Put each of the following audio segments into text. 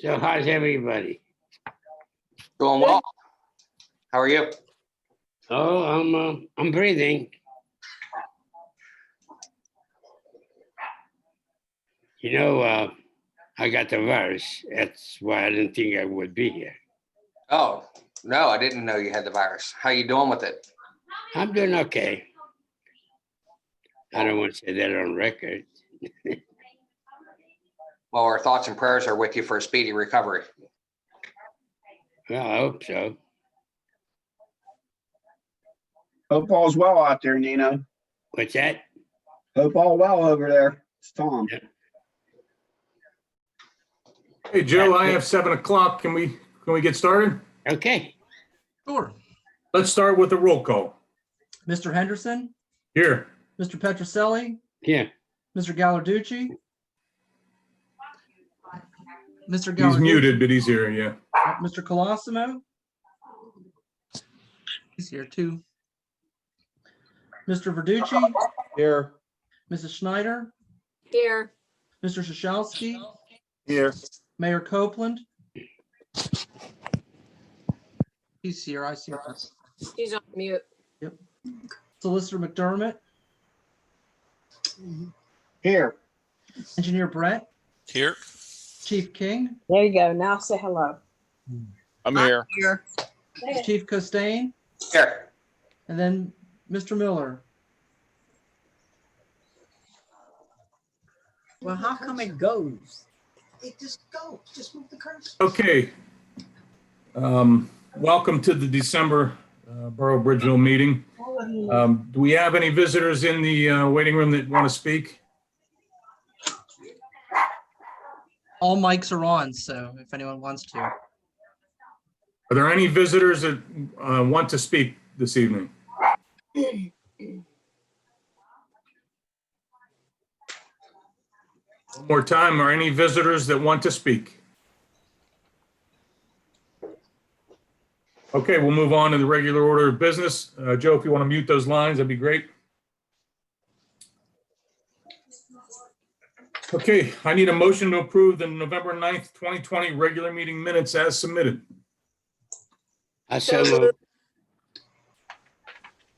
So how's everybody? Doing well. How are you? Oh, I'm breathing. You know, I got the virus. That's why I didn't think I would be here. Oh, no, I didn't know you had the virus. How you doing with it? I'm doing okay. I don't want to say that on record. Well, our thoughts and prayers are with you for a speedy recovery. Well, I hope so. Hope all's well out there, Nino. What's that? Hope all well over there. It's Tom. Yeah. Hey, Joe, I have 7 o'clock. Can we get started? Okay. Sure. Let's start with the roll call. Mr. Henderson, Here. Mr. Petroselli, Yeah. Mr. Gallarducci. Mr. He's Gallarducci. muted, but he's here, yeah. Mr. Colosimo. He's here too. Mr. Verducci, Here. Mrs. Schneider, Here. Mr. Shashalski, Here. Mayor Copeland. He's here, I see. She's on mute. Solicitor McDermott, Here. Engineer Brett, Here. Chief King, There you go. Now say hello. I'm here. Chief Costain, Here. and then Mr. Miller. Well, how come it goes? It just goes, just move the cursor. Okay. Welcome to the December Borough Bridgeville meeting. Do we have any visitors in the waiting room that want to speak? All mics are on, so if anyone wants to. Are there any visitors that want to speak this evening? One more time, are any visitors that want to speak? Okay, we'll move on to the regular order of business. Joe, if you want to mute those lines, that'd be great. Okay, I need a motion to approve the November 9th, 2020 regular meeting minutes as submitted. I so moved.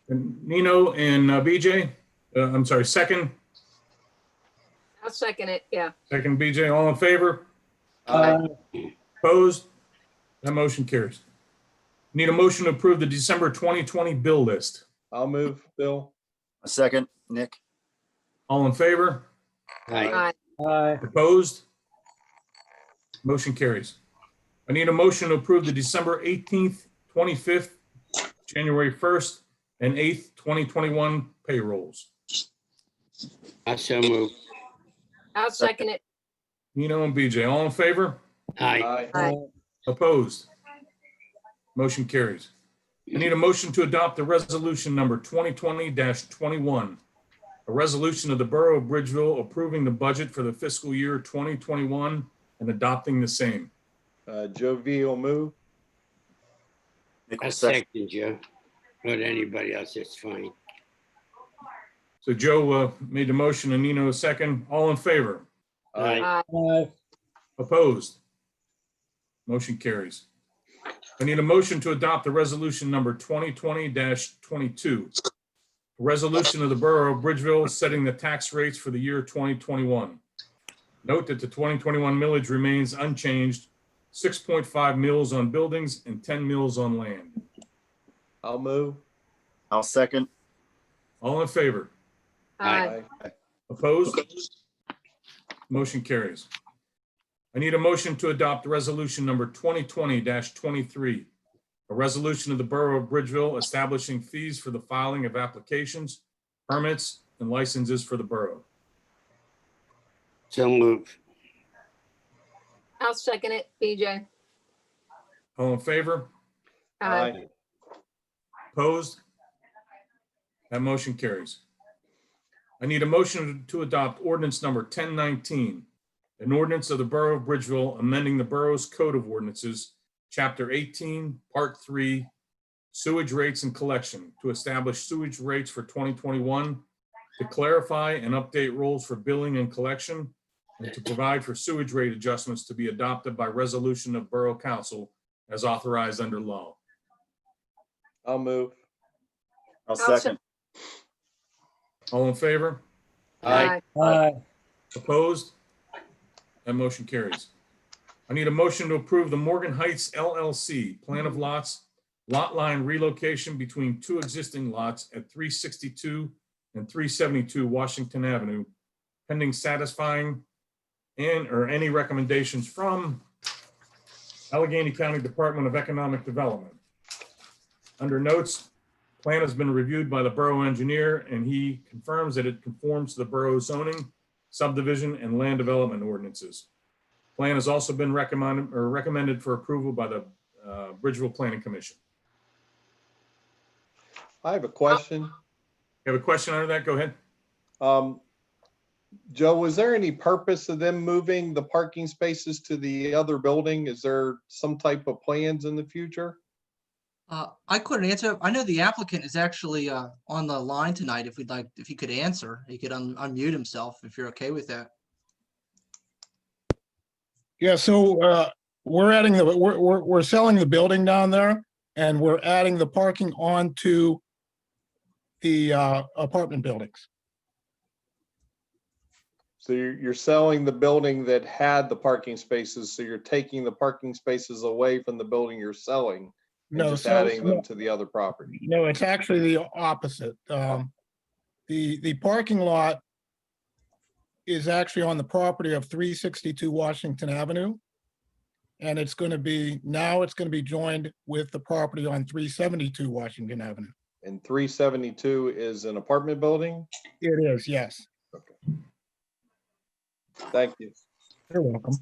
And Nino and BJ, I'm sorry, second I'll second it. Yeah. BJ, all in favor? Aye. Opposed? That motion carries. Need a motion to approve the December 2020 bill list. I'll move, Bill. A second, Nick. All in favor? Aye. Aye. Opposed? Motion carries. I need a motion to approve the December 18th, 25th, January 1st, and 8th, 2021 payrolls. I so moved. I'll second it. Nino and BJ, all in favor? Aye. Aye. Opposed? Motion carries. I need a motion to adopt the resolution number 2020-21, a resolution of the Borough of Bridgeville approving the budget for the fiscal year 2021 and adopting the same. Joe V will move. Nick I will second. second Joe. Not anybody else, it's fine. So Joe made the motion and Nino a second. All in favor? Aye. Aye. Opposed? Motion carries. I need a motion to adopt the resolution number 2020-22, a resolution of the Borough of Bridgeville setting the tax rates for the year 2021. Note that the 2021 millage remains unchanged, 6.5 mills on buildings and 10 mills on land. I'll move. I'll second. All in favor? Aye. Opposed? Motion carries. I need a motion to adopt resolution number 2020-23, a resolution of the Borough of Bridgeville establishing fees for the filing of applications, permits, and licenses for the borough. So moved. I'll second it. BJ. All in favor? Aye. Opposed? That motion carries. I need a motion to adopt ordinance number 1019, an ordinance of the Borough of Bridgeville amending the borough's code of ordinances, chapter 18, part 3, sewage rates and collection to establish sewage rates for 2021, to clarify and update rules for billing and collection, and to provide for sewage rate adjustments to be adopted by resolution of Borough Council as authorized under law. I'll move. I'll I'll second. All in favor? Aye. Opposed? That motion carries. I need a motion to approve the Morgan Heights LLC Plan of Lots, lot line relocation between two existing lots at 362 and 372 Washington Avenue, pending satisfying or any recommendations from Allegheny County Department of Economic Development. Under notes, plan has been reviewed by the borough engineer, and he confirms that it conforms to the borough zoning, subdivision, and land development ordinances. Plan has also been recommended for approval by the Bridgeville Planning Commission. I have a question. You have a question under that? Go ahead. Joe, was there any purpose of them moving the parking spaces to the other building? Is there some type of plans in the future? I couldn't answer. I know the applicant is actually on the line tonight. If he could answer, he could unmute himself if you're okay with that. Yeah, so we're selling the building down there, and we're adding the parking onto the apartment buildings. So you're selling the building that had the parking spaces, so you're taking the parking spaces away from the building you're selling and No, just so- adding them to the other property. No, it's actually the opposite. The parking lot is actually on the property of 362 Washington Avenue. And it's going to be joined with the property on 372 Washington Avenue. And 372 is an apartment building? It is, yes. Thank you. You're welcome.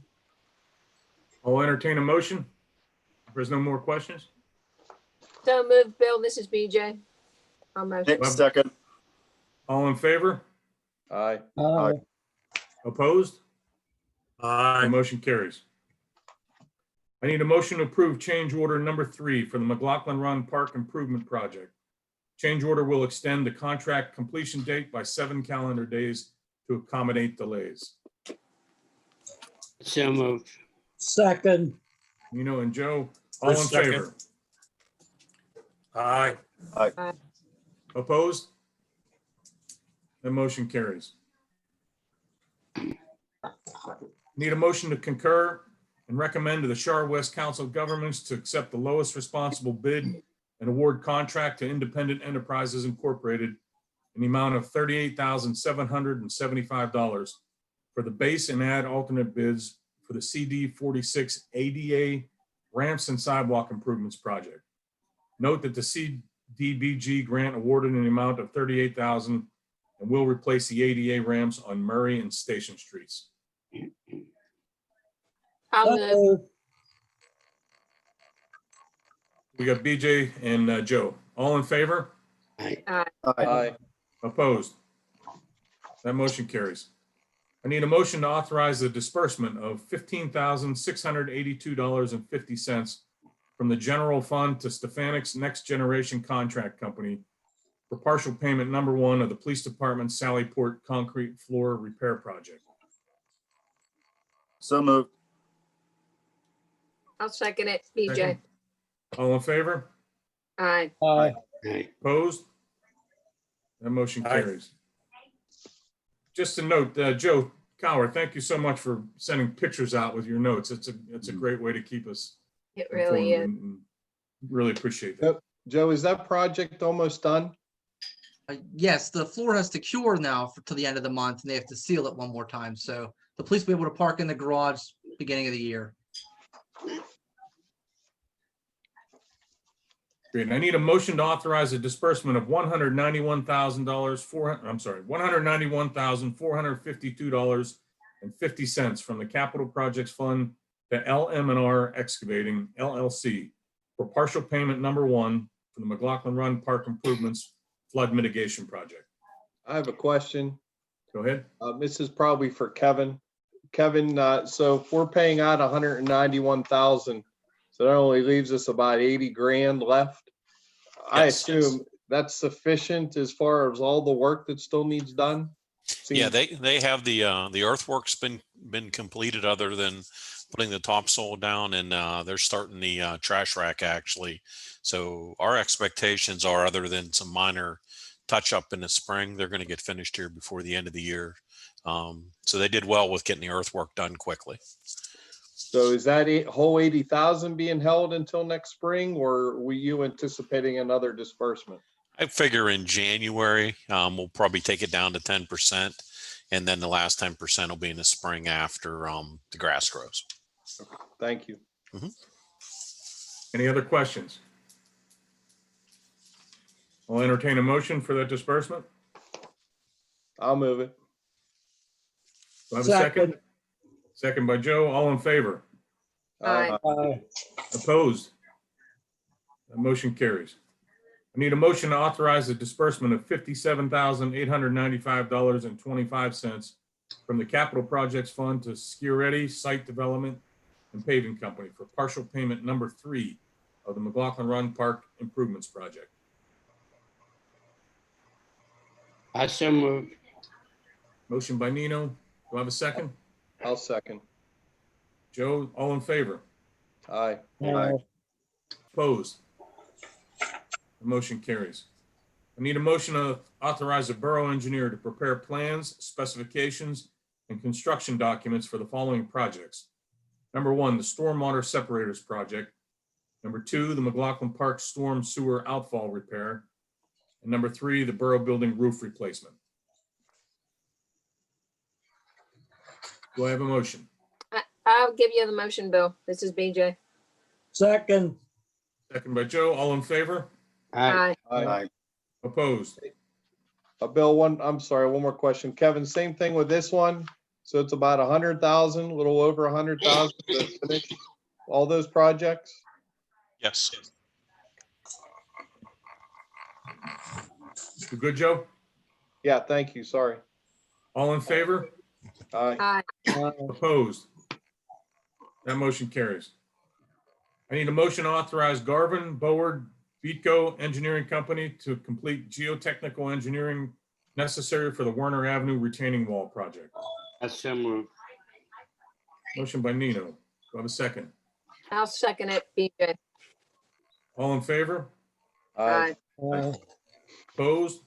I'll entertain a motion. If there's no more questions. So moved, Bill. This is BJ. I'll motion. Nick, second. All in favor? Aye. Opposed? The motion carries. I need a motion to approve change order number 3 for the McLaughlin Run Park Improvement Project. Change order will extend the contract completion date by 7 calendar days to accommodate delays. So moved. Second. Nino and Joe, all in Second. favor? Aye. Opposed? The motion carries. Need a motion to concur and recommend to the Shar West Council of Governments to accept the lowest responsible bid and award contract to Independent Enterprises Incorporated in the amount of $38,775 for the base and add alternate bids for the CD 46 ADA ramps and sidewalk improvements project. Note that the CDBG grant awarded in the amount of $38,000 and will replace the ADA ramps on Murray and Station Streets. I'll move. We got BJ and Joe. All in favor? Aye. Aye. Opposed? That motion carries. I need a motion to authorize the disbursement of $15,682.50 from the general fund to Stefanik's Next Generation Contract Company for partial payment number 1 of the Police Department Sallyport Concrete Floor Repair Project. So moved. I'll second it, BJ. Second. All in favor? Aye. Aye. Opposed? That motion Aye. carries. Just a note, Joe Cowher, thank you so much for sending pictures out with your notes. It's a great way to keep us It really is. informed and really appreciate that. Joe, is that project almost done? Yes, the floor has to cure now to the end of the month, and they have to seal it one more time. So the police will be able to park in the garage beginning of the year. Great. And I need a motion to authorize a disbursement of $191,452.50 from the Capital Projects Fund to LM&R Excavating LLC for partial payment number 1 for the McLaughlin Run Park Improvements Flood Mitigation Project. I have a question. Go ahead. This is probably for Kevin. Kevin, so if we're paying out 191,000, so that only leaves us about 80 grand left. I Yes. assume that's sufficient as far as all the work that still needs done? Yeah, Seems- they have the earthwork's been been completed other than putting the topsoil down, and they're starting the trash rack actually. So our expectations are, other than some minor touch up in the spring, they're going to get finished here before the end of the year. So they did well with getting the earthwork done quickly. So is that whole 80,000 being held until next spring, or were you anticipating another disbursement? I figure in January, we'll probably take it down to 10%. And then the last 10% will be in the spring after the grass grows. Thank you. Any other questions? I'll entertain a motion for that disbursement. I'll move it. Do I have a second? Second. Second by Joe. All in favor? Aye. Aye. Opposed? That motion carries. I need a motion to authorize the disbursement of $57,895.25 from the Capital Projects Fund to Sciaretti Site Development and Paving Company for partial payment number 3 of the McLaughlin Run Park Improvements Project. I so moved. Motion by Nino. Do I have a second? I'll second. Joe, all in favor? Aye. Aye. Opposed? The motion carries. I need a motion to authorize the borough engineer to prepare plans, specifications, and construction documents for the following projects. Number 1, the Stormwater Separators Project. Number 2, the McLaughlin Park Storm Sewer Outfall Repair. And number 3, the borough building roof replacement. Do I have a motion? I'll give you the motion, Bill. This is BJ. Second. Second by Joe. All in favor? Aye. Aye. Aye. Opposed? Bill, I'm sorry, one more question. Kevin, same thing with this one. So it's about 100,000, a little over 100,000 to finish all those projects? Yes. You good, Joe? Yeah, thank you. Sorry. All in favor? Aye. Aye. Opposed? That motion carries. I need a motion to authorize Garvin, Boward, Beatco Engineering Company to complete geotechnical engineering necessary for the Werner Avenue retaining wall project. I so moved. Motion by Nino. Do I have a second? I'll second it, BJ. All in favor? Aye. Aye. Opposed?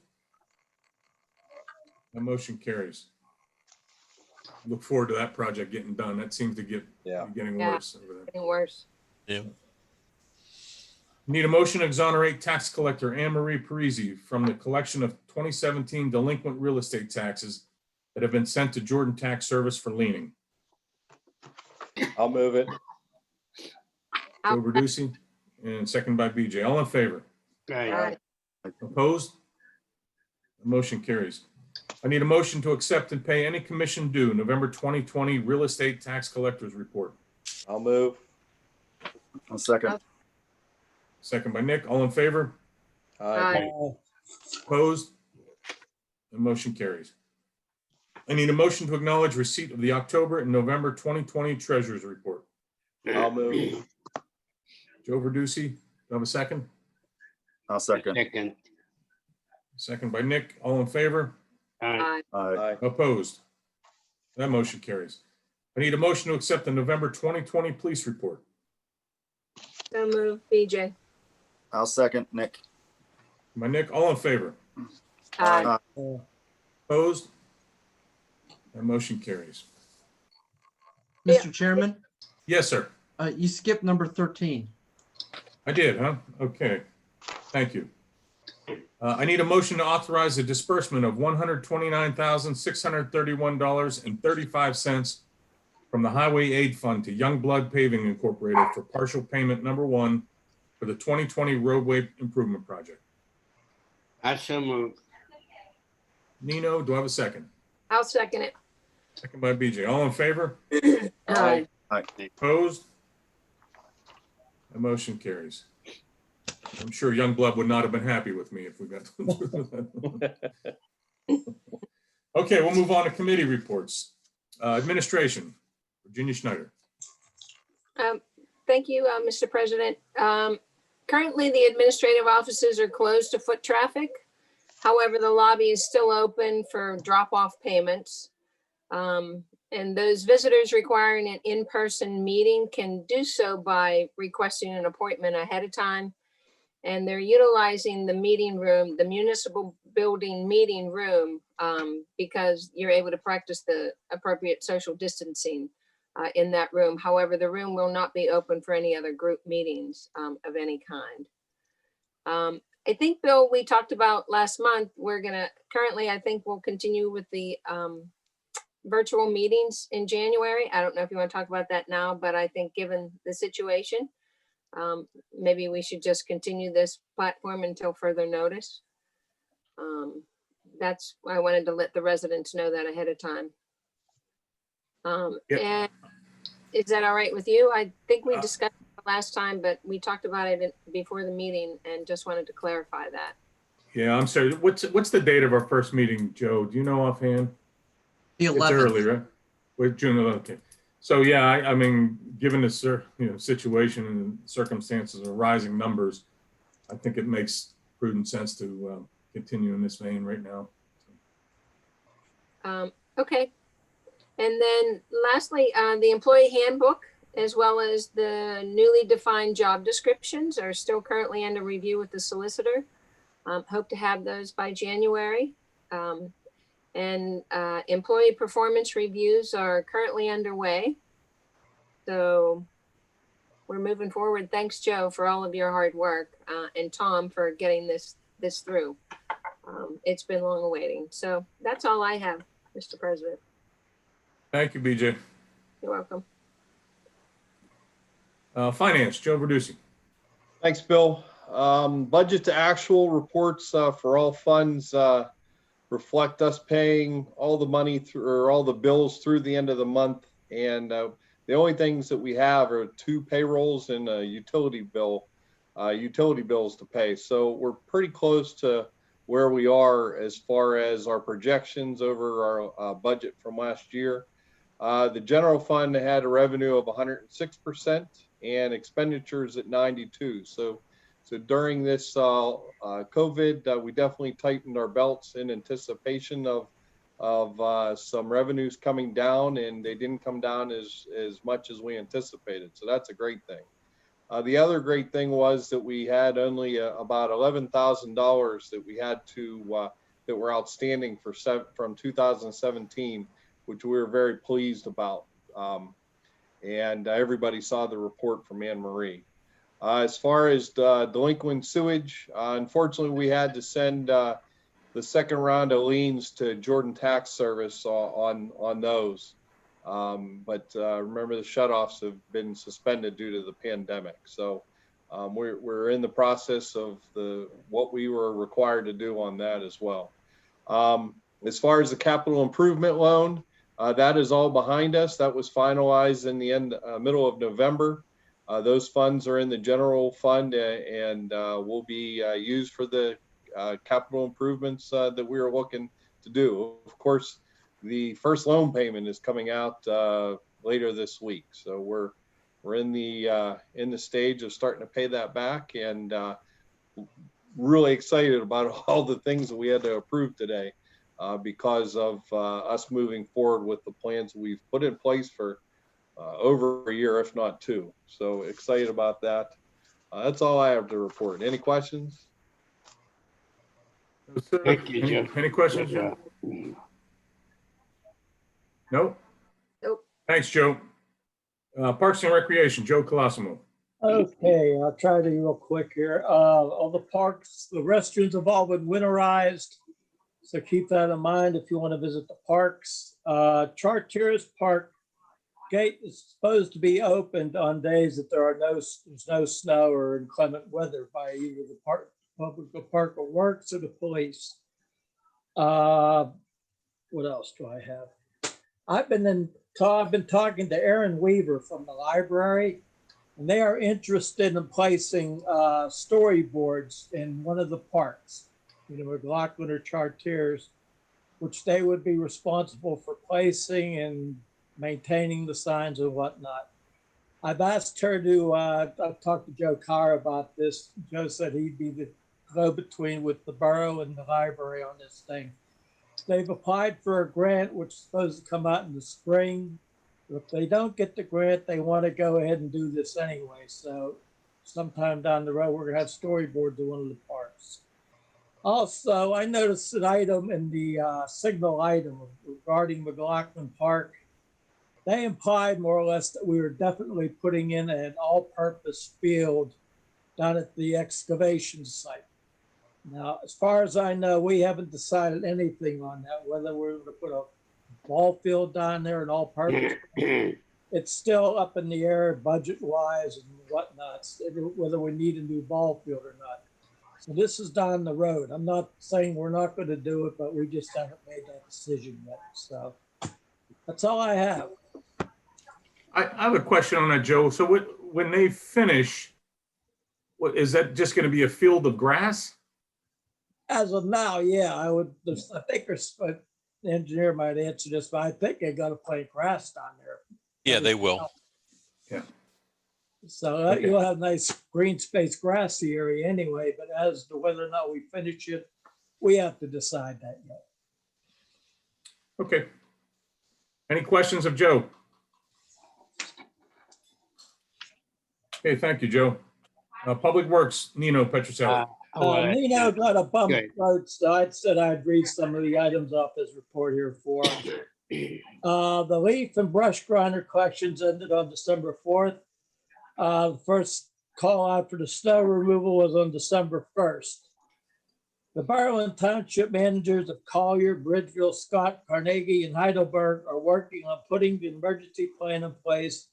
That motion carries. Look forward to that project getting done. That seems to be getting Yeah. worse over there. Getting worse. Yeah. Need a motion to exonerate tax collector Anne Marie Parisi from the collection of 2017 delinquent real estate taxes that have been sent to Jordan Tax Service for leaning. I'll move it. Joe Verducci, and second by BJ. All in favor? Aye. Opposed? The motion carries. I need a motion to accept and pay any commission due November 2020 real estate tax collectors report. I'll move. I'll second. Second by Nick. All in favor? Aye. Opposed? The motion carries. I need a motion to acknowledge receipt of the October and November 2020 treasurer's report. I'll move. Joe Verducci, do I have a second? I'll second. Second. Second by Nick. All in favor? Aye. Aye. Aye. Aye. Opposed? That motion carries. I need a motion to accept the November 2020 police report. So move, BJ. I'll second. Nick. By Nick, all in favor? Aye. Opposed? That motion carries. Yeah. Mr. Chairman, Yes, sir. you skipped number 13. I did, huh? Okay. Thank you. I need a motion to authorize the disbursement of $129,631.35 from the Highway Aid Fund to Youngblood Paving Incorporated for partial payment number 1 for the 2020 roadway improvement project. I so moved. Nino, do I have a second? I'll second it. Second by BJ. All in favor? Aye. Opposed? The motion carries. I'm sure Youngblood would not have been happy with me if we got. Okay, we'll move on to committee reports. Administration, Virginia Schneider. Thank you, Mr. President. Currently, the administrative offices are closed to foot traffic. However, the lobby is still open for drop-off payments. And those visitors requiring an in-person meeting can do so by requesting an appointment ahead of time. And they're utilizing the meeting room, the municipal building meeting room, because you're able to practice the appropriate social distancing in that room. However, the room will not be open for any other group meetings of any kind. I think, Bill, we talked about last month, currently, I think we'll continue with the virtual meetings in January. I don't know if you want to talk about that now, but I think given the situation, maybe we should just continue this platform until further notice. That's why I wanted to let the residents know that ahead of time. Yep. And is that all right with you? I think we discussed it last time, but we talked about it before the meeting and just wanted to clarify that. Yeah, I'm sorry. What's the date of our first meeting, Joe? Do you know offhand? The It's 11th. early, right? With June 11th. Okay. So yeah, I mean, given the situation and circumstances of rising numbers, I think it makes prudent sense to continue in this vein right now. Okay. And then lastly, the employee handbook, as well as the newly defined job descriptions, are still currently under review with the solicitor. Hope to have those by January. And employee performance reviews are currently underway. So we're moving forward. Thanks, Joe, for all of your hard work, and Tom for getting this through. It's been long awaiting. So that's all I have, Mr. President. Thank you, BJ. You're welcome. Finance, Joe Verducci. Thanks, Bill. Budget to actual reports for all funds reflect us paying all the money through, or all the bills through the end of the month. And the only things that we have are 2 payrolls and a utility bills to pay. So we're pretty close to where we are as far as our projections over our budget from last year. The general fund had a revenue of 106% and expenditures at 92%. So during this COVID, we definitely tightened our belts in anticipation of some revenues coming down, and they didn't come down as much as we anticipated. So that's a great thing. The other great thing was that we had only about $11,000 that we had to that were outstanding from 2017, which we were very pleased about. And everybody saw the report from Anne Marie. As far as delinquent sewage, unfortunately, we had to send the second round of liens to Jordan Tax Service on those. But remember, the shutoffs have been suspended due to the pandemic. So we're in the process of what we were required to do on that as well. As far as the capital improvement loan, that is all behind us. That was finalized in the middle of November. Those funds are in the general fund and will be used for the capital improvements that we are looking to do. Of course, the first loan payment is coming out later this week, so we're in the stage of starting to pay that back, and really excited about all the things that we had to approve today because of us moving forward with the plans we've put in place for over a year, if not 2. So excited about that. That's all I have to report. Any questions? Thank you, Joe. Any questions, Joe? Nope. Nope. Thanks, Joe. Parks and Recreation, Joe Colosimo. Okay, I'll try to be real quick here. All the parks, the restrooms have all been winterized. So keep that in mind if you want to visit the parks. Chartiers Park gate is supposed to be opened on days that there's no snow or inclement weather by either the public park works or the police. What else do I have? I've been talking to Aaron Weaver from the library, and they are interested in placing storyboards in one of the parks, McLaughlin or Chartiers, which they would be responsible for placing and maintaining the signs and whatnot. I've asked her to, I've talked to Joe Carr about this. Joe said he'd be the go-between with the borough and the library on this thing. They've applied for a grant, which is supposed to come out in the spring. If they don't get the grant, they want to go ahead and do this anyway. So sometime down the road, we're gonna have storyboards in one of the parks. Also, I noticed an item in the signal item regarding McLaughlin Park. They implied more or less that we were definitely putting in an all-purpose field down at the excavation site. Now, as far as I know, we haven't decided anything on that, whether we're going to put a ball field down there and all-purpose. It's still up in the air budget-wise and whatnot, whether we need a new ball field or not. So this is down the road. I'm not saying we're not going to do it, but we just haven't made that decision yet. So that's all I have. I have a question on that, Joe. So when they finish, what is that just going to be a field of grass? As of now, yeah, I think the engineer might answer this, but I think they got to play grass down there. Yeah, they will. Yeah. So Okay. you'll have nice green space grassy area anyway, but as to whether or not we finish it, we have to decide that yet. Okay. Any questions of Joe? Okay, thank you, Joe. Public Works, Nino Petroselli. Nino got a bump good. vote, so I said I'd read some of the items off his report here for him. The leaf and brush grinder collections ended on December 4th. The first call out for the snow removal was on December 1st. The borough and township managers of Collier, Bridgeville, Scott, Carnegie, and Heidelberg are working on putting the emergency plan in place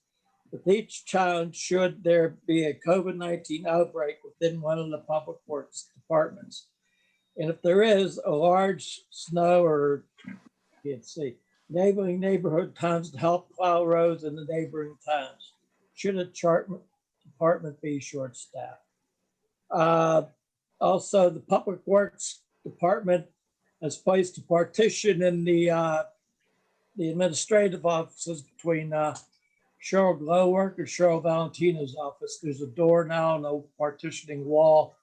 with each challenge should there be a COVID-19 outbreak within one of the public works departments. And if there is a large snow or, neighboring neighborhood towns to help plow roads in the neighboring towns, should a department be short-staffed. Also, the Public Works Department has placed a partition in the administrative offices between Cheryl Glowwork and Cheryl Valentino's office. There's a door now and a partitioning wall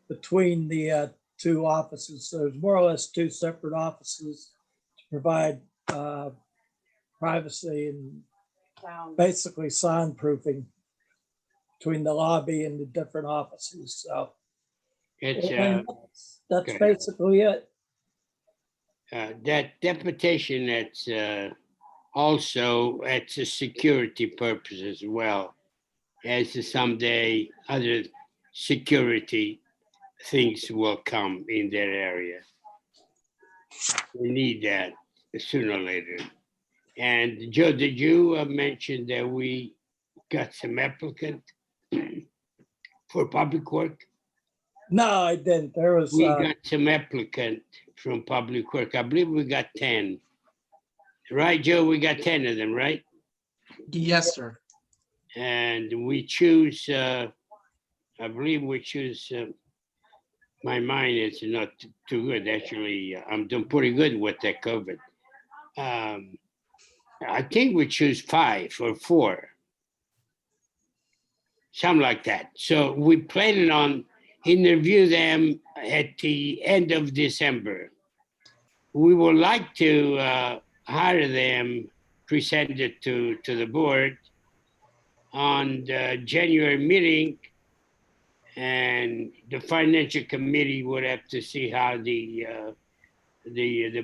between the two offices. So there's more or less two separate offices to provide privacy and basically soundproofing between the lobby and the different offices. So It's that's okay. basically it. That deputation, that's also it's a security purpose as well as someday other security things will come in that area. We need that sooner or later. And Joe, did you mention that we got some applicant for public work? No, I didn't. There was We got some applicant from public work. I believe we got 10. Right, Joe? We got 10 of them, right? Yes, sir. And we choose, I believe we choose, my mind is not too good, actually. I'm doing pretty good with that COVID. I think we choose 5 or 4. Something like that. So we planning on interview them at the end of December. We would like to hire them, present it to the board on the January meeting, and the financial committee would have to see how the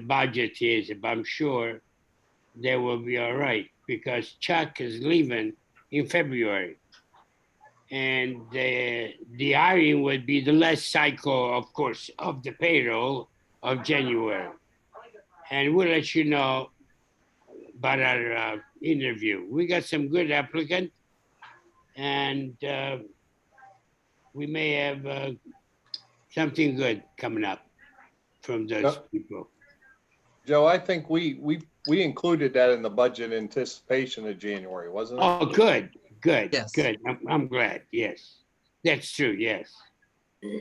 budget is, but I'm sure they will be all right because Chuck is leaving in February. And the hiring would be the last cycle, of course, of the payroll of January. And we'll let you know about our interview. We got some good applicants, and we may have something good coming up from those people. Joe, I think we included that in the budget anticipation of January, wasn't it? Oh, good. Yes. Good. I'm glad. Yes, that's true. Yes,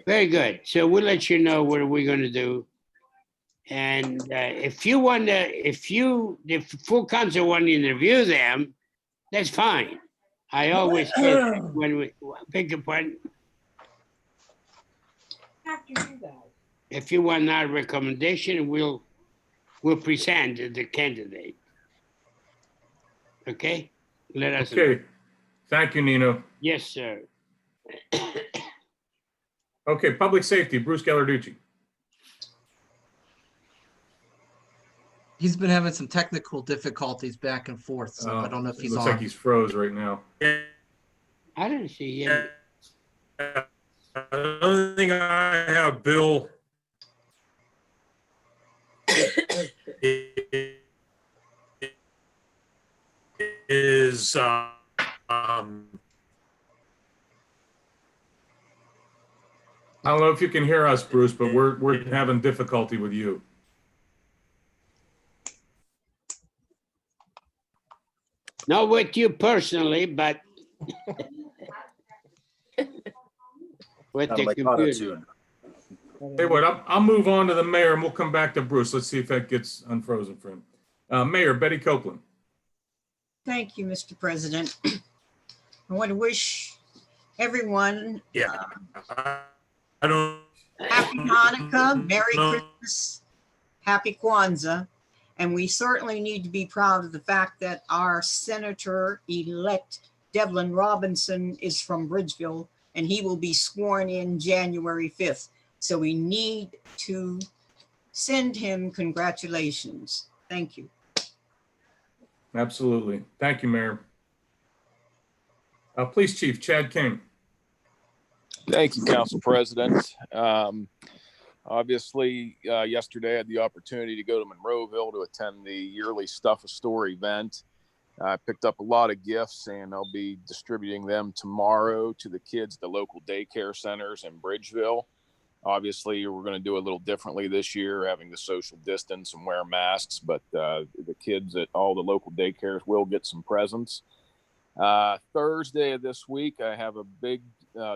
very good. So we'll let you know what we're going to do. And if the full council want to interview them, that's fine. I always said when we beg your pardon. Have to do that. If you want our recommendation, we'll will present the candidate. Okay? Let us know. Okay, thank you, Nino. Yes, sir. Okay, public safety, Bruce Gallarducci. He's been having some technical difficulties back and forth, so I don't know if It he's looks like on. he's froze right now. I don't see him. The only thing I have, Bill, is I don't know if you can hear us, Bruce, but we're having difficulty with you. Not with you personally, but with Sounded the like computer. auto-tune. Hey, what? I'll move on to the mayor, and we'll come back to Bruce. Let's see if that gets unfrozen for him. Mayor Betty Copeland. Thank you, Mr. President. I want to wish everyone I don't. Happy Hanukkah, Merry Christmas, Happy Kwanzaa. And we certainly need to be proud of the fact that our Senator-elect Devlin Robinson is from Bridgeville, and he will be sworn in January 5th. So we need to send him congratulations. Thank you. Absolutely. Thank you, Mayor. Police Chief Chad King. Thank you, Council President. Obviously, yesterday I had the opportunity to go to Monroeville to attend the yearly Stuff a Store event. I picked up a lot of gifts, and I'll be distributing them tomorrow to the kids at the local daycare centers in Bridgeville. Obviously, we're going to do a little differently this year, having the social distance and wear masks, but the kids at all the local daycares will get some presents. Thursday of this week, I have a big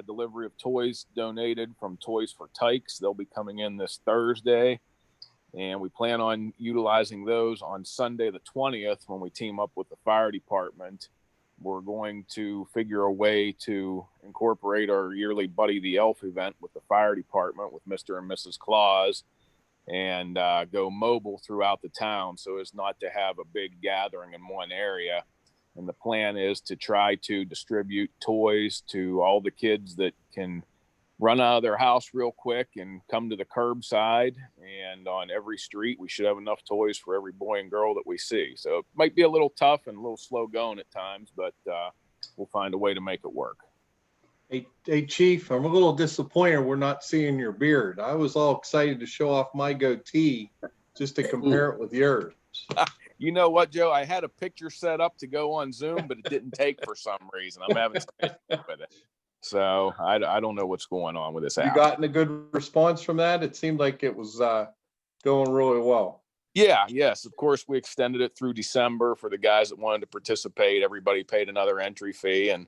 delivery of toys donated from Toys for Tykes. They'll be coming in this Thursday, and we plan on utilizing those on Sunday the 20th when we team up with the fire department. We're going to figure a way to incorporate our yearly Buddy the Elf event with the fire department with Mr. and Mrs. Claus, and go mobile throughout the town so as not to have a big gathering in one area. And the plan is to try to distribute toys to all the kids that can run out of their house real quick and come to the curbside. And on every street, we should have enough toys for every boy and girl that we see. So it might be a little tough and a little slow going at times, but we'll find a way to make it work. Hey, Chief, I'm a little disappointed we're not seeing your beard. I was all excited to show off my goatee just to compare it with yours. You know what, Joe? I had a picture set up to go on Zoom, but it didn't take for some reason. I'm having some issues with it. So I don't know what's going on with this app. You gotten a good response from that? It seemed like it was going really well. Yeah, yes. Of course, we extended it through December for the guys that wanted to participate. Everybody paid another entry fee, and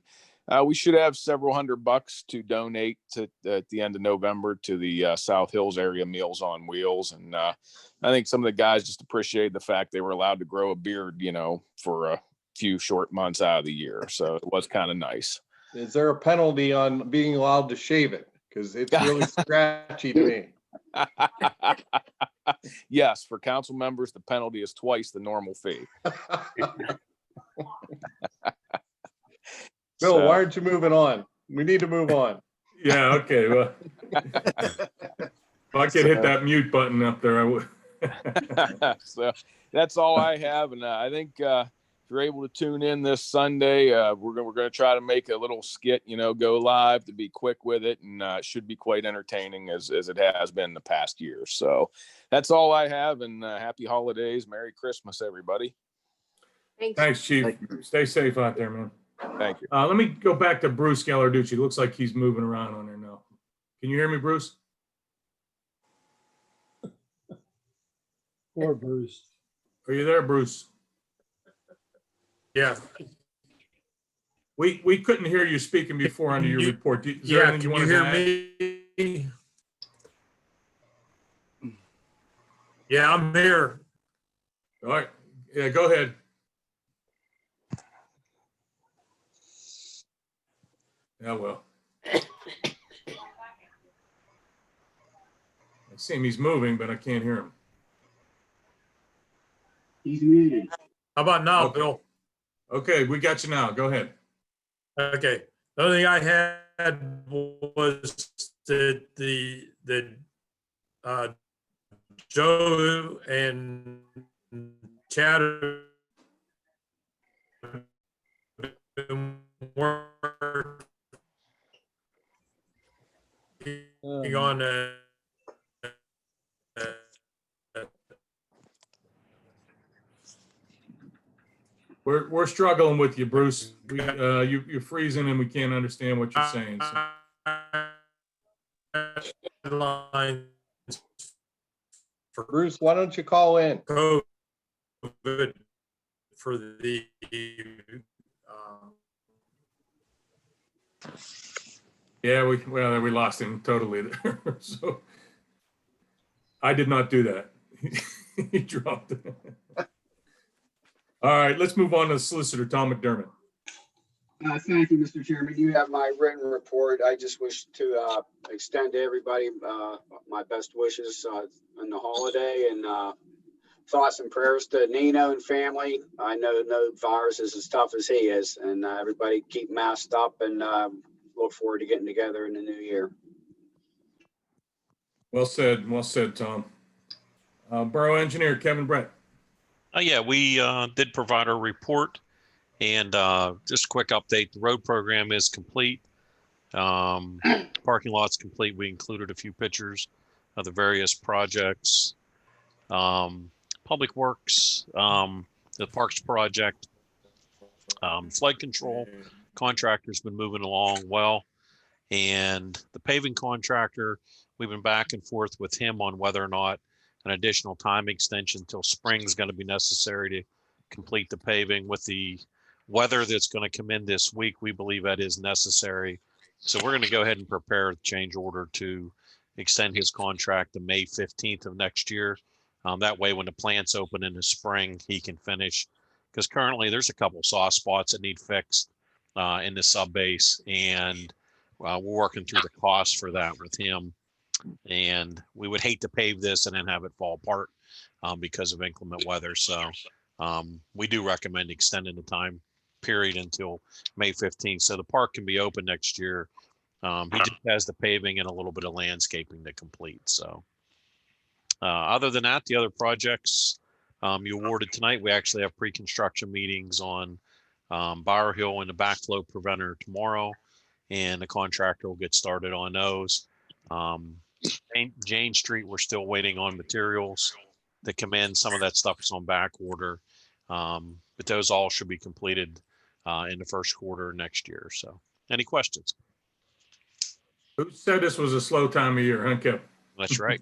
we should have several $100 to donate at the end of November to the South Hills area Meals on Wheels. And I think some of the guys just appreciated the fact they were allowed to grow a beard, for a few short months out of the year. So it was kind of nice. Is there a penalty on being allowed to shave it? Because it's really scratchy to me. Yes, for council members, the penalty is twice the normal fee. Bill, why aren't you moving on? We need to move on. Yeah, okay. Well, if I could hit that mute button up there, I would. So that's all I have. And I think if you're able to tune in this Sunday, we're going to try to make a little skit, go live to be quick with it. And it should be quite entertaining as it has been the past year. So that's all I have. And happy holidays. Merry Christmas, everybody. Thanks, Chief. Stay safe out there, man. Thank you. Let me go back to Bruce Gallarducci. Looks like he's moving around on there now. Can you hear me, Bruce? Poor Bruce. Are you there, Bruce? Yeah. We couldn't hear you speaking before under your report. Is there anything you want to add? Me? Yeah, I'm here. All right. Yeah, go ahead. Yeah, well. I see him, he's moving, but I can't hear him. How about now, Okay. Bill? Okay, we got you now. Go ahead. Okay, the only thing I had was that Joe and Chad working on We're struggling with you, Bruce. You're freezing and we can't understand what you're saying. So. lines for Bruce, why don't you call in? COVID for the Yeah, we lost him totally there. So I did not do that. He dropped it. All right, let's move on to the solicitor, Tom McDermott. Thank you, Mr. Chairman. You have my written report. I just wish to extend to everybody my best wishes on the holiday, and thoughts and prayers to Nino and family. I know no virus is as tough as he is, and everybody keep masked up, and look forward to getting together in the new year. Well said, Tom. Borough Engineer Kevin Brett. Yeah, we did provide our report, and just a quick update. The road program is complete. Parking lot's complete. We included a few pictures of the various projects. Public Works, the Parks project, flood control contractor's been moving along well. And the paving contractor, we've been back and forth with him on whether or not an additional time extension until spring is going to be necessary to complete the paving. With the weather that's going to come in this week, we believe that is necessary. So we're going to go ahead and prepare a change order to extend his contract to May 15th of next year. That way, when the plant's open in the spring, he can finish. Because currently there's a couple soft spots that need fixed in the sub base, and we're working through the cost for that with him. And we would hate to pave this and then have it fall apart because of inclement weather. So we do recommend extending the time period until May 15th, so the park can be open next year. He just has the paving and a little bit of landscaping to complete. So other than that, the other projects you awarded tonight, we actually have pre-construction meetings on Bower Hill and the backflow preventer tomorrow, and the contractor will get started on those. Jane Street, we're still waiting on materials to come in. Some of that stuff is on back order, but those all should be completed in the first quarter next year. So any questions? Who said this was a slow time of year, huh, Kevin? That's right.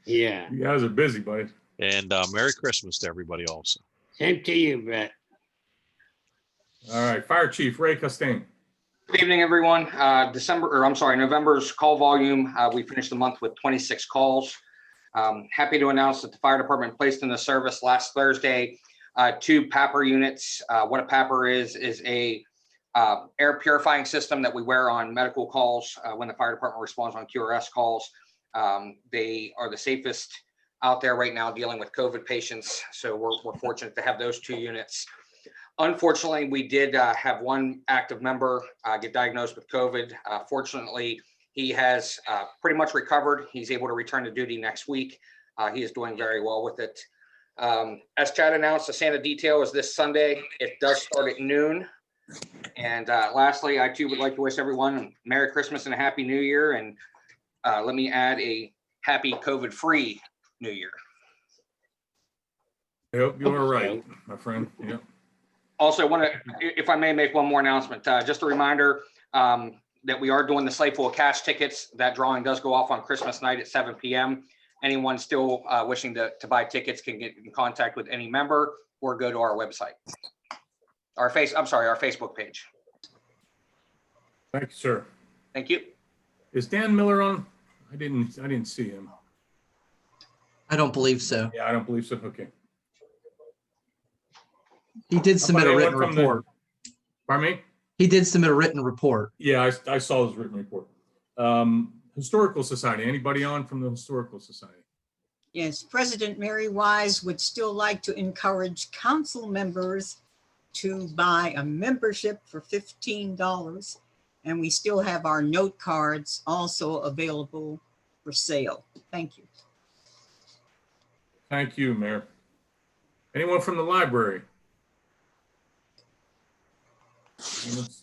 Yeah. You guys are busy, buddy. And Merry Christmas to everybody also. Same to you, Brett. All right, Fire Chief Ray Costain. Good evening, everyone. November's call volume, we finished the month with 26 calls. Happy to announce that the fire department placed into service last Thursday 2 PAPR units. What a PAPR is a air purifying system that we wear on medical calls when the fire department responds on QRS calls. They are the safest out there right now dealing with COVID patients. So we're fortunate to have those 2 units. Unfortunately, we did have one active member get diagnosed with COVID. Fortunately, he has pretty much recovered. He's able to return to duty next week. He is doing very well with it. As Chad announced, the Santa detail is this Sunday. It does start at noon. And lastly, I too would like to wish everyone a Merry Christmas and a Happy New Year. And let me add a happy COVID-free New Year. I hope you are right, my friend. Yep. Also, want to, if I may, make one more announcement. Just a reminder that we are doing the Sleigh Full of Cash tickets. That drawing does go off on Christmas night at 7 p.m. Anyone still wishing to buy tickets can get in contact with any member or go to our website. Our Facebook page. Thank you, sir. Thank you. Is Dan Miller on? I didn't see him. I don't believe so. Yeah, I don't believe so. Okay. He did submit a written report. Pardon me? He did submit a written report. Yeah, I saw his written report. Historical Society. Anybody on from the Historical Society? Yes, President Mary Wise would still like to encourage council members to buy a membership for $15. And we still have our note cards also available for sale. Thank you. Thank you, Mayor. Anyone from the library?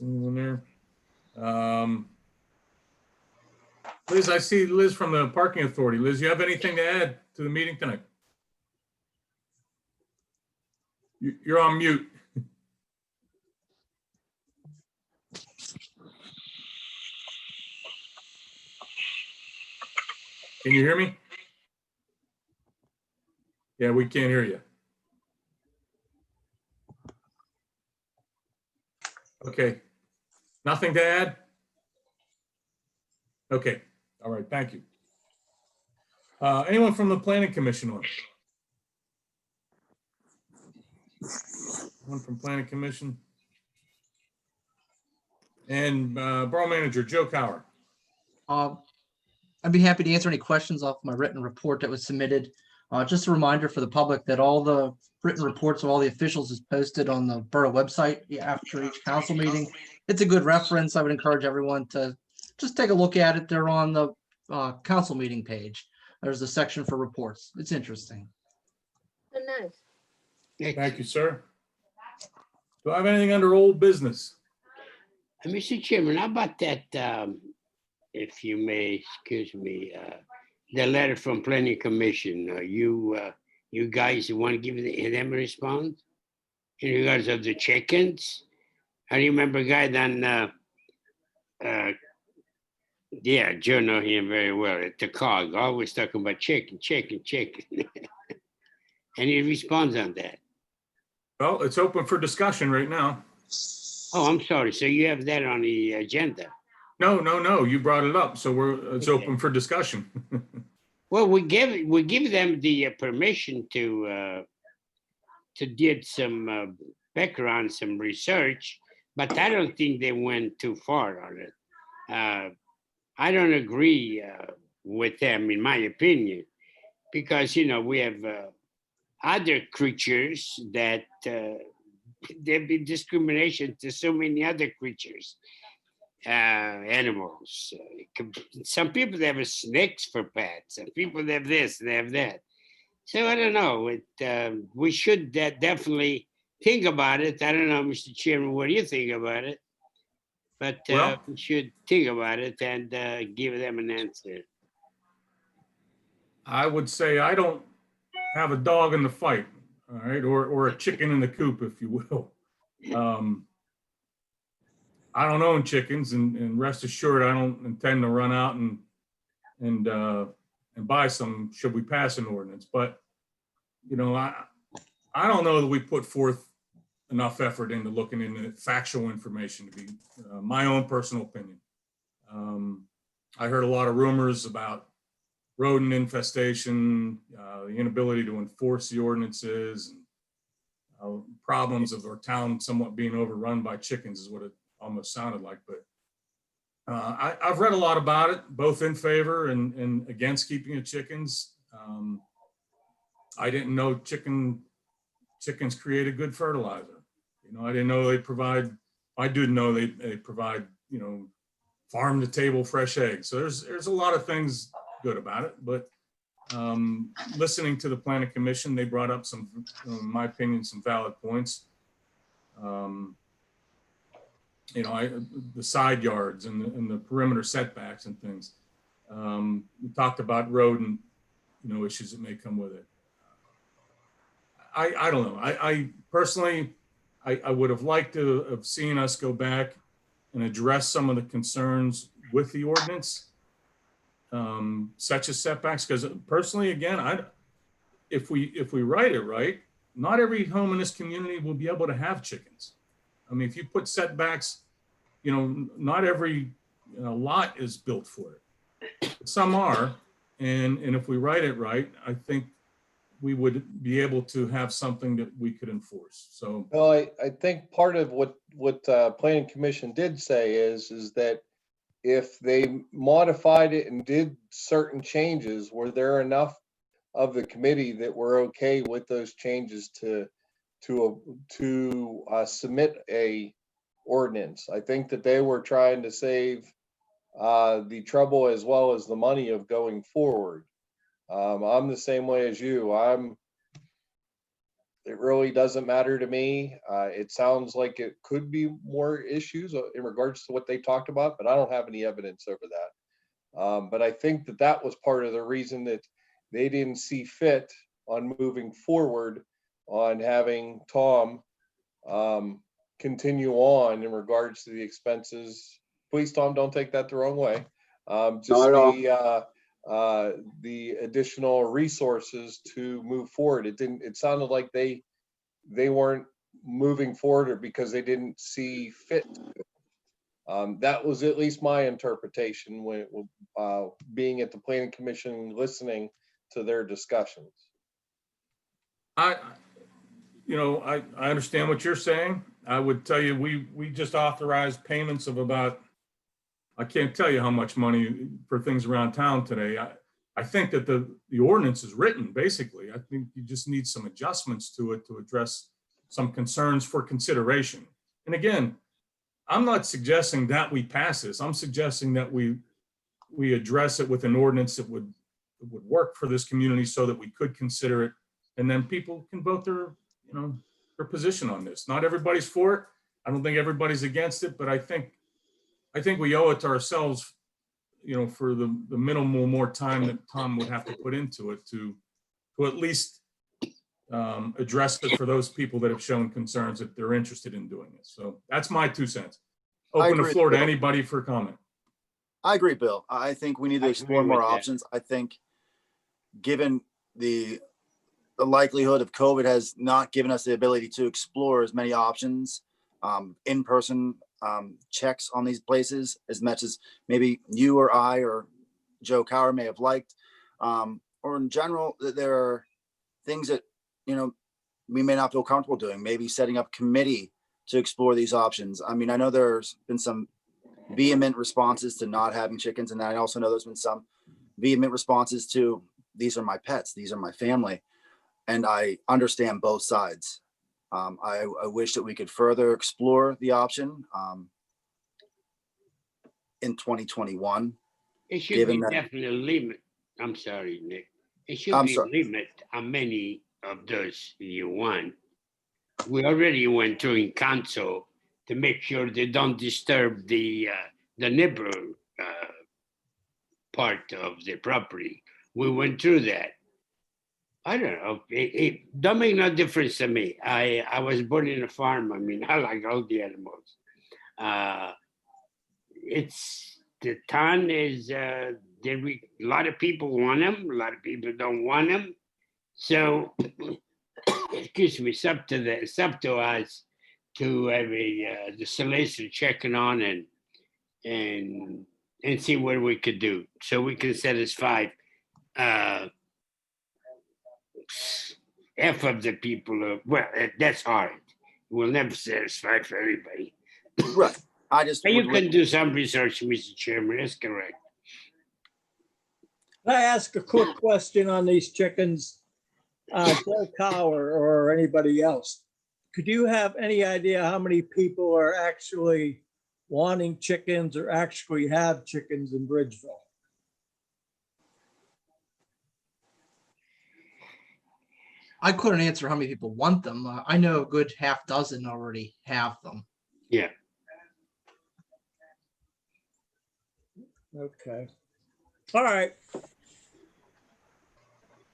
Anyone there? Liz, I see Liz from the Parking Authority. Liz, you have anything to add to the meeting tonight? You're on mute. Can you hear me? Yeah, we can't hear you. Okay. Nothing to add? Okay. All right. Thank you. Anyone from the Planning Commission on? One from Planning Commission. And Borough Manager Joe Cowher. I'd be happy to answer any questions off my written report that was submitted. Just a reminder for the public that all the written reports of all the officials is posted on the borough website after each council meeting. It's a good reference. I would encourage everyone to just take a look at it. They're on the council meeting page. There's a section for reports. It's interesting. Oh, nice. Thank you, sir. Do I have anything under old business? Mr. Chairman, how about that, if you may, excuse me, the letter from Planning Commission? You guys want to give them a response in regards of the chickens? I remember a guy done, yeah, Joe know him very well at the COG, always talking about chicken. And he responds on that. Well, it's open for discussion right now. Oh, I'm sorry. So you have that on the agenda? No. You brought it up, so it's Okay. open for discussion. Well, we give them the permission to get some background, some research, but I don't think they went too far on it. I don't agree with them, in my opinion, because we have other creatures that there'd be discrimination to so many other creatures, animals. Some people they have snakes for pets, and people they have this, they have that. So I don't know. We should definitely think about it. I don't know, Mr. Chairman, what do you think about it? But Well- we should think about it and give them an answer. I would say I don't have a dog in the fight, all right, or a chicken in the coop, if you will. I don't own chickens, and rest assured, I don't intend to run out and buy some should we pass an ordinance. But I don't know that we put forth enough effort into looking into factual information, to be my own personal opinion. I heard a lot of rumors about rodent infestation, the inability to enforce the ordinances, and problems of our town somewhat being overrun by chickens is what it almost sounded like. But I've read a lot about it, both in favor and against keeping of chickens. I didn't know chickens create a good fertilizer. I didn't know they provide, I do know they provide, farm to table fresh eggs. So there's a lot of things good about it, but listening to the Planning Commission, they brought up some, in my opinion, some valid points. The side yards and the perimeter setbacks and things. We talked about rodent, issues that may come with it. I don't know. I personally, I would have liked to have seen us go back and address some of the concerns with the ordinance, such as setbacks. Because personally, again, if we write it right, not every home in this community will be able to have chickens. I mean, if you put setbacks, not every lot is built for it. Some are, and if we write it right, I think we would be able to have something that we could enforce. So, Well, I think part of what Planning Commission did say is that if they modified it and did certain changes, were there enough of the committee that were okay with those changes to submit a ordinance. I think that they were trying to save the trouble as well as the money of going forward. I'm the same way as you. It really doesn't matter to me. It sounds like it could be more issues in regards to what they talked about, but I don't have any evidence over that. But I think that that was part of the reason that they didn't see fit on moving forward on having Tom continue on in regards to the expenses. Please, Tom, don't take that the wrong way. Just Not at all. the additional resources to move forward. It sounded like they weren't moving forward or because they didn't see fit. That was at least my interpretation when being at the planning commission, listening to their discussions. I understand what you're saying. I would tell you, we just authorized payments of about, I can't tell you how much money for things around town today. I think that the ordinance is written, basically. I think you just need some adjustments to it to address some concerns for consideration. And again, I'm not suggesting that we pass this. I'm suggesting that we address it with an ordinance that would work for this community so that we could consider it. And then people can vote their position on this. Not everybody's for it. I don't think everybody's against it, but I think we owe it to ourselves, for the minimal more time that Tom would have to put into it to at least address it for those people that have shown concerns that they're interested in doing it. So that's my 2 cents. Open the floor to anybody for comment. I agree, Bill. I think we need to explore more options. I think given the likelihood of COVID has not given us the ability to explore as many options, in-person checks on these places as much as maybe you or I or Joe Cower may have liked, or in general, that there are things that, we may not feel comfortable doing, maybe setting up committee to explore these options. I mean, I know there's been some vehement responses to not having chickens. And I also know there's been some vehement responses to, these are my pets, these are my family. And I understand both sides. I wish that we could further explore the option in 2021. It should be definitely a limit. I'm sorry, Nick. It should be a limit how many of those you want. We already went through in council to make sure they don't disturb the neighbor part of the property. We went through that. I don't know. It don't make no difference to me. I was born in a farm. I mean, I like all the animals. It's the town is a lot of people want them. A lot of people don't want them. So, excuse me. It's up to us to have the solicitor checking on and see what we could do so we can satisfy half of the people. Well, that's hard. We'll never satisfy for everybody. Right. You can do some research, Mr. Chairman. That's correct. Can I ask a quick question on these chickens? Joe Cower or anybody else, could you have any idea how many people are actually wanting chickens or actually have chickens in Bridgeville? I couldn't answer how many people want them. I know a good half dozen already have them. Yeah. Okay. All right.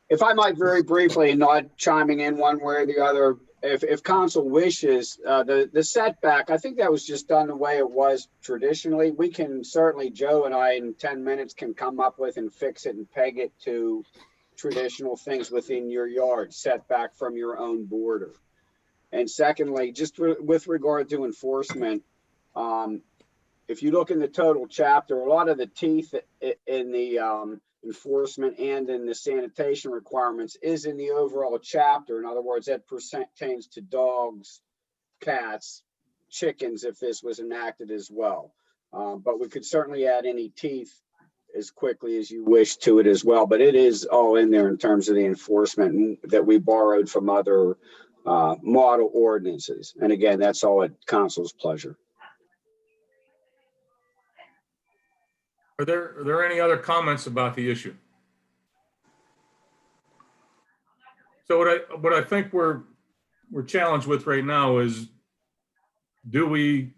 If I might very briefly, not chiming in one way or the other, if council wishes, the setback, I think that was just done the way it was traditionally. We can certainly, Joe and I in 10 minutes can come up with and fix it and peg it to traditional things within your yard, setback from your own border. And secondly, just with regard to enforcement, if you look in the total chapter, a lot of the teeth in the enforcement and in the sanitation requirements is in the overall chapter. In other words, that pertains to dogs, cats, chickens, if this was enacted as well. But we could certainly add any teeth as quickly as you wish to it as well. But it is all in there in terms of the enforcement that we borrowed from other model ordinances. And again, that's all at council's pleasure. Are there any other comments about the issue? So what I think we're challenged with right now is, do we,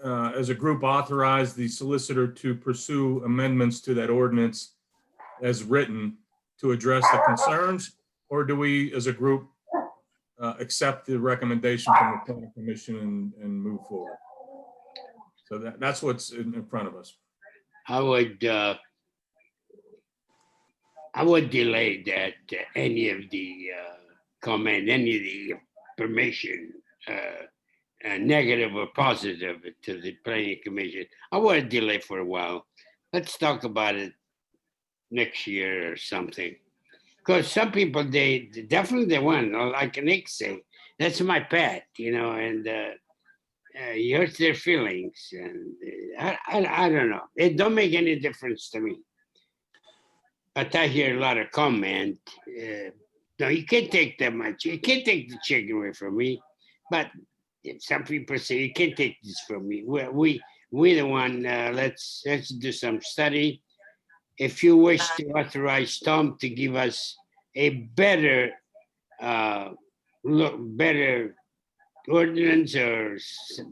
as a group, authorize the solicitor to pursue amendments to that ordinance as written to address the concerns, or do we, as a group, accept the recommendation from the planning commission and move forward? So that's what's in front of us. I would delay that any of the comment, any of the information, negative or positive, to the planning commission. I would delay for a while. Let's talk about it next year or something. Because some people, they definitely want, like Nick say, that's my pet, and it hurts their feelings. And I don't know. It don't make any difference to me. But I hear a lot of comment. No, you can't take that much. You can't take the chicken away from me. But some people say you can't take this from me. We the one. Let's do some study. If you wish to authorize Tom to give us a better better ordinance or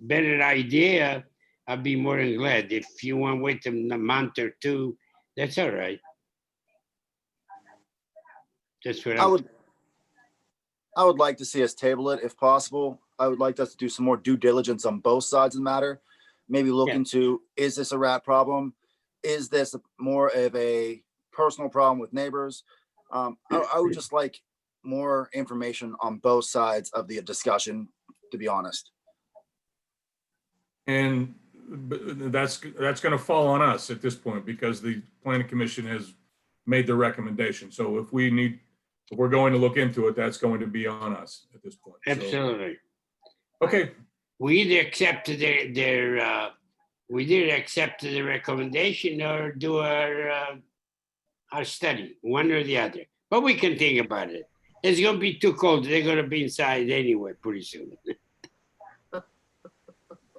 better idea, I'd be more than glad. If you want to wait a month or two, that's all right. That's what I would like to see us table it if possible. I would like us to do some more due diligence on both sides of the matter. Maybe look into, is this a rat problem? Is this more of a personal problem with neighbors? I would just like more information on both sides of the discussion, to be honest. And that's going to fall on us at this point, because the planning commission has made the recommendation. So if we're going to look into it, that's going to be on us at this point. Absolutely. So, okay. We either accept the recommendation or do our study, one or the other. But we can think about it. It's going to be too cold. They're going to be inside anyway pretty soon.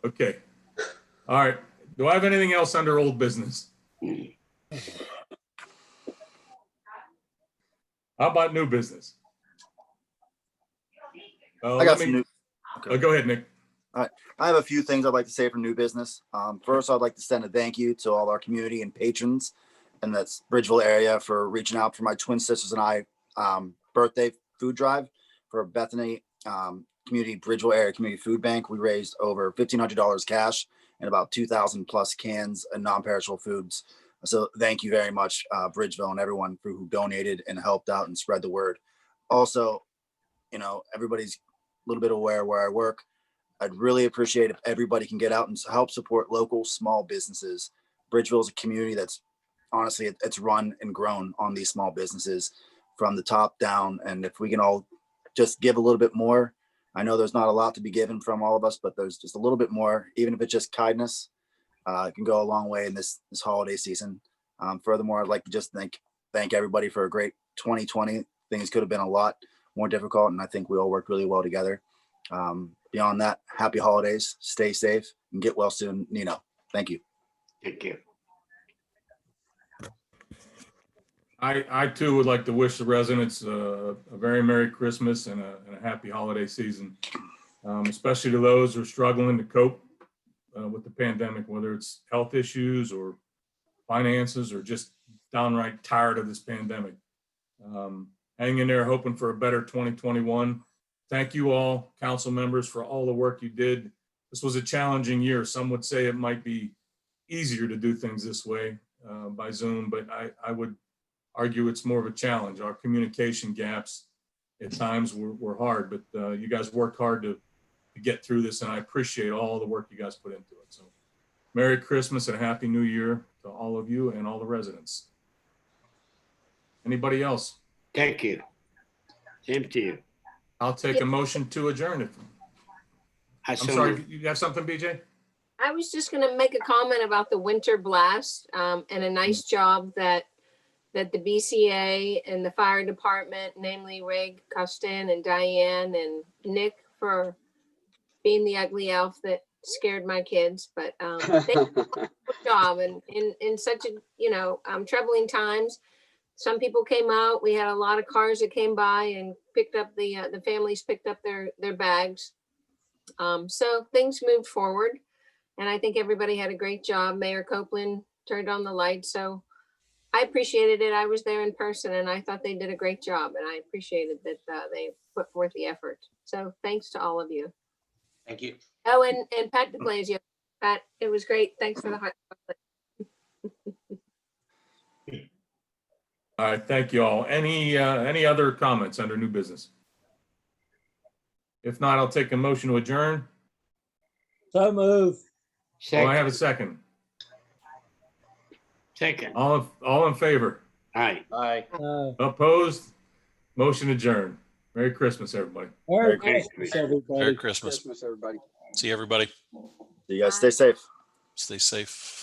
Okay. All right. Do I have anything else under old business? How about new business? I got some new. Okay. Go ahead, Nick. All right. I have a few things I'd like to say for new business. First, I'd like to send a thank you to all our community and patrons in the Bridgeville area for reaching out for my twin sisters and I birthday food drive for Bethany Community Bridgeville Area Community Food Bank. We raised over $1,500 cash and about 2,000 plus cans and non-perishable foods. So thank you very much, Bridgeville and everyone who donated and helped out and spread the word. Also, everybody's a little bit aware where I work. I'd really appreciate if everybody can get out and help support local small businesses. Bridgeville is a community that's honestly, it's run and grown on these small businesses from the top down. And if we can all just give a little bit more, I know there's not a lot to be given from all of us, but there's just a little bit more, even if it's just kindness, it can go a long way in this holiday season. Furthermore, I'd like to just thank everybody for a great 2020. Things could have been a lot more difficult, and I think we all worked really well together. Beyond that, happy holidays, stay safe, and get well soon, Nino. Thank you. Thank you. I too would like to wish the residents a very Merry Christmas and a happy holiday season, especially to those who are struggling to cope with the pandemic, whether it's health issues or finances or just downright tired of this pandemic. Hang in there, hoping for a better 2021. Thank you all, council members, for all the work you did. This was a challenging year. Some would say it might be easier to do things this way by Zoom, but I would argue it's more of a challenge. Our communication gaps at times were hard, but you guys worked hard to get through this, and I appreciate all the work you guys put into it. So Merry Christmas and Happy New Year to all of you and all the residents. Anybody else? Thank you. Same to you. I'll take a motion to adjourn. I'm sorry, you have something, BJ? I was just gonna make a comment about the winter blast, and a nice job that the BCA and the fire department, namely Rig, Costin, and Diane and Nick, for being the ugly elf that scared my kids, but they did a good job, and in such a troubling times. Some people came out. We had a lot of cars that came by and picked up the families picked up their bags. So things moved forward, and I think everybody had a great job. Mayor Copeland turned on the lights, so I appreciated it. I was there in person, and I thought they did a great job, and I appreciated that they put forth the effort. So thanks to all of you. Thank you. Oh, and Pat DeBlasio, Pat, it was great. Thanks for the hot chocolate. All right, thank you all. Any other comments under new business? If not, I'll take a motion to adjourn. So move. Oh, I have a second. Second. All in favor? Aye. Aye. Opposed? Motion adjourned. Merry Christmas, everybody. Merry Merry Christmas, everybody. Merry Christmas. Christmas, everybody. See everybody. You guys stay safe. Stay safe.